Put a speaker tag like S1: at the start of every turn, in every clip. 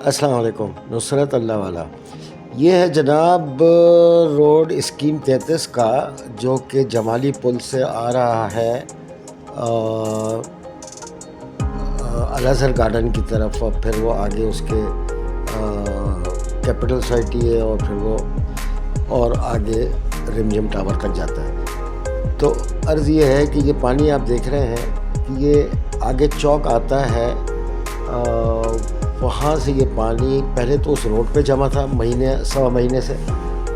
S1: السلام علیکم۔ نصرت اللہ والا، یہ ہے جناب روڈ اسکیم 33 کا، جو کہ جمالی پل سے آ رہا ہے الازہر گارڈن کی طرف، اور پھر وہ آگے اس کے کیپٹل سوسائٹی ہے، اور پھر وہ اور آگے رمجم ٹاور تک جاتا ہے۔ تو عرض یہ ہے کہ یہ پانی آپ دیکھ رہے ہیں کہ یہ آگے چوک آتا ہے، وہاں سے یہ پانی پہلے تو اس روڈ پہ جمع تھا سوا مہینے سے،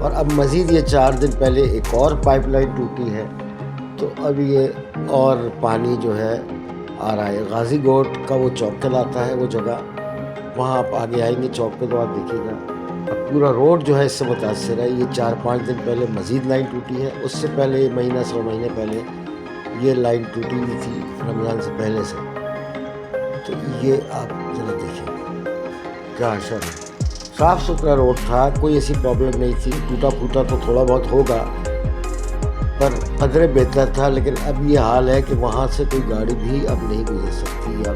S1: اور اب مزید یہ 4 دن پہلے ایک اور پائپ لائن ٹوٹی ہے، تو اب یہ اور پانی جو ہے آ رہا ہے۔ غازی گوٹ کا وہ چوک کہلاتا ہے وہ جگہ، وہاں آپ آگے آئیں گے چوک پہ تو آپ دیکھیے گا اب پورا روڈ جو ہے اس سے متاثر ہے۔ یہ 4-5 دن پہلے مزید لائن ٹوٹی ہے، اس سے پہلے سوا مہینے پہلے یہ لائن ٹوٹی ہوئی تھی رمضان سے پہلے سے۔ تو یہ آپ ذرا دیکھیں کیا حشر ہے۔ صاف ستھرا روڈ تھا، کوئی ایسی پرابلم نہیں تھی، ٹوٹا پھوٹا تو تھوڑا بہت ہوگا پر قدرے بہتر تھا، لیکن اب یہ حال ہے کہ وہاں سے کوئی گاڑی بھی اب نہیں گزر سکتی، اور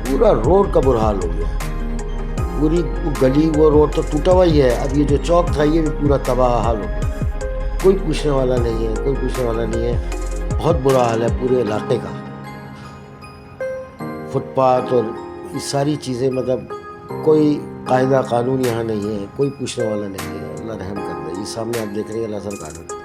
S1: پورا روڈ کا برا حال ہو گیا، پوری گلی وہ روڈ تو ٹوٹا ہوا ہی ہے، اب یہ جو چوک تھا یہ بھی پورا تباہ حال ہو گیا، کوئی پوچھنے والا نہیں ہے، کوئی پوچھنے والا نہیں ہے، بہت برا حال ہے پورے علاقے کا۔ فٹ پاتھ اور یہ ساری چیزیں، مطلب کوئی قاعدہ قانون یہاں نہیں ہے، کوئی پوچھنے والا نہیں ہے، اللہ رحم کر دے۔ یہ سامنے آپ دیکھ رہے ہیں الازہر گارڈن۔